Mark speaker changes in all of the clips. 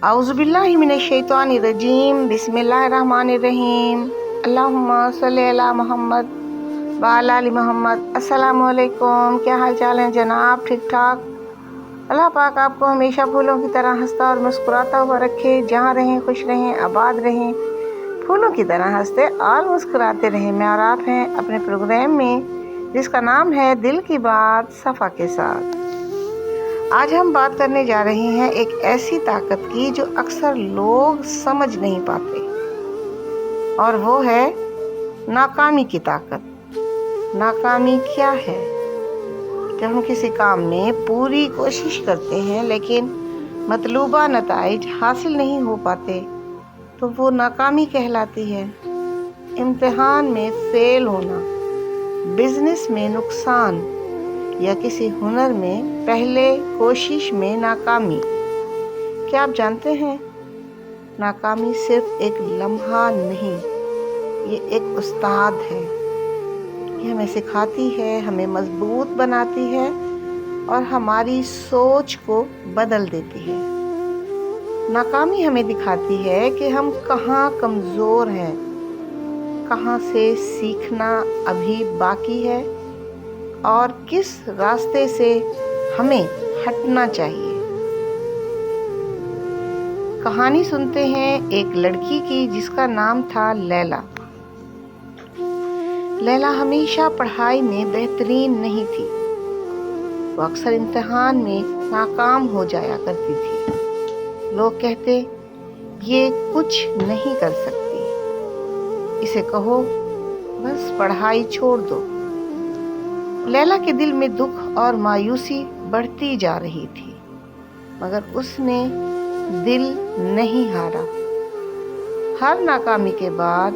Speaker 1: औज़ुबिल्लाहि मिनश्शैतानिर्रजीम बिस्मिल्लाहिर्रहमानिर्रहीम अल्लाहुम्मा सल्ली अला मोहम्मद व अला आलि मोहम्मद। अस्सलामु अलैकुम, क्या हाल चाल है जनाब? ठीक ठाक। अल्लाह पाक आपको हमेशा फूलों की तरह हंसता और मुस्कुराता हुआ रखे। जहाँ रहें खुश रहें, आबाद रहें, फूलों की तरह हंसते और मुस्कुराते रहें। मैं और आप हैं अपने प्रोग्राम में जिसका नाम है दिल की बात सफ़ा के साथ। आज हम बात करने जा रहे हैं एक ऐसी ताकत की जो अक्सर लोग समझ नहीं पाते, और वो है नाकामी की ताकत। नाकामी क्या है? जब हम किसी काम में पूरी कोशिश करते हैं लेकिन मतलूबा नताइज हासिल नहीं हो पाते तो वो नाकामी कहलाती है। इम्तिहान में फेल होना, बिजनेस में नुकसान या किसी हुनर में पहले कोशिश में नाकामी। क्या आप जानते हैं, नाकामी सिर्फ एक लम्हा नहीं, ये एक उस्ताद है। ये हमें सिखाती है, हमें मजबूत बनाती है और हमारी सोच को बदल देती है। नाकामी हमें दिखाती है कि हम कहाँ कमज़ोर हैं, कहाँ से सीखना अभी बाकी है और किस रास्ते से हमें हटना चाहिए। कहानी सुनते हैं एक लड़की की जिसका नाम था लैला। लैला हमेशा पढ़ाई में बेहतरीन नहीं थी, वो अक्सर इम्तिहान में नाकाम हो जाया करती थी। लोग कहते, ये कुछ नहीं कर सकती, इसे कहो बस पढ़ाई छोड़ दो। लैला के दिल में दुख और मायूसी बढ़ती जा रही थी, मगर उसने दिल नहीं हारा। हर नाकामी के बाद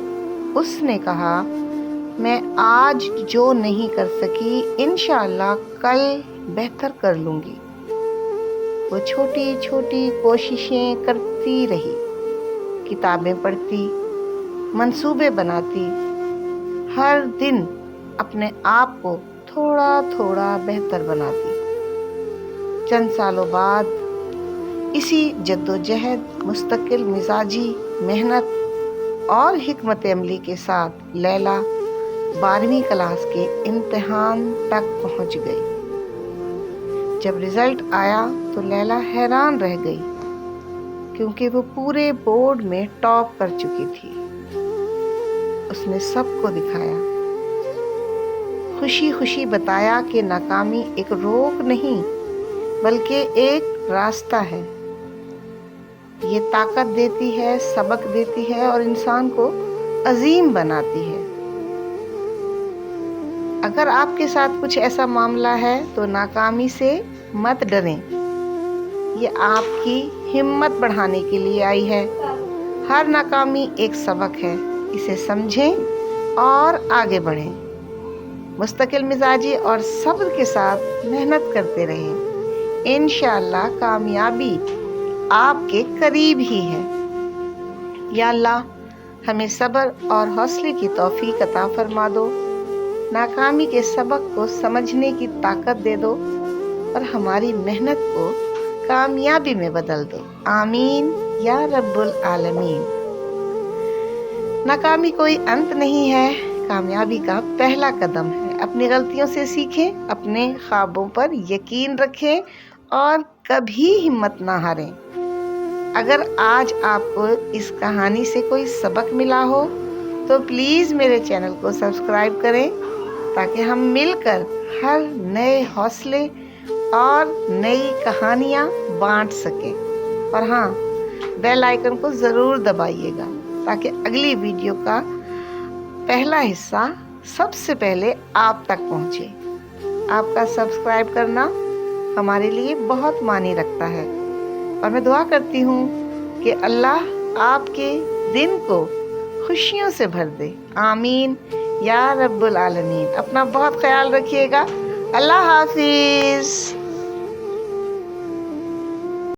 Speaker 1: उसने कहा, मैं आज जो नहीं कर सकी इंशाअल्लाह कल बेहतर कर लूँगी। वो छोटी छोटी कोशिशें करती रही, किताबें पढ़ती, मंसूबे बनाती, हर दिन अपने आप को थोड़ा थोड़ा बेहतर बनाती। चंद सालों बाद इसी जद्दोजहद, मुस्तकिल मिजाजी मेहनत और हिकमत अमली के साथ लैला 12वीं क्लास के इम्तिहान तक पहुंच गई। जब रिजल्ट आया तो लैला हैरान रह गई, क्योंकि वो पूरे बोर्ड में टॉप कर चुकी थी। उसने सबको दिखाया, खुशी खुशी बताया कि नाकामी एक रोक नहीं बल्कि एक रास्ता है। ये ताकत देती है, सबक देती है और इंसान को अजीम बनाती है। अगर आपके साथ कुछ ऐसा मामला है तो नाकामी से मत डरें, ये आपकी हिम्मत बढ़ाने के लिए आई है। हर नाकामी एक सबक है, इसे समझें और आगे बढ़ें। मुस्तकिल मिजाजी और सब्र के साथ मेहनत करते रहें, इंशाअल्लाह कामयाबी आपके करीब ही है। या अल्लाह, हमें सब्र और हौसले की तौफीक अता फरमा दो, नाकामी के सबक को समझने की ताकत दे दो और हमारी मेहनत को कामयाबी में बदल दो। आमीन या रब्बुल आलमीन। नाकामी कोई अंत नहीं है, कामयाबी का पहला कदम है। अपनी गलतियों से सीखें, अपने ख्वाबों पर यकीन रखें और कभी हिम्मत ना हारें। अगर आज आपको इस कहानी से कोई सबक मिला हो तो प्लीज़ मेरे चैनल को सब्सक्राइब करें, ताकि हम मिलकर हर नए हौसले और नई कहानियाँ बांट सकें। और हाँ, बेल आइकन को ज़रूर दबाइएगा ताकि अगली वीडियो का पहला हिस्सा सबसे पहले आप तक पहुँचे। आपका सब्सक्राइब करना हमारे लिए बहुत मानी रखता है और मैं दुआ करती हूँ कि अल्लाह आपके दिन को खुशियों से भर दे। आमीन या रब्बुल आलमीन। अपना बहुत ख्याल रखिएगा। अल्लाह हाफिज़।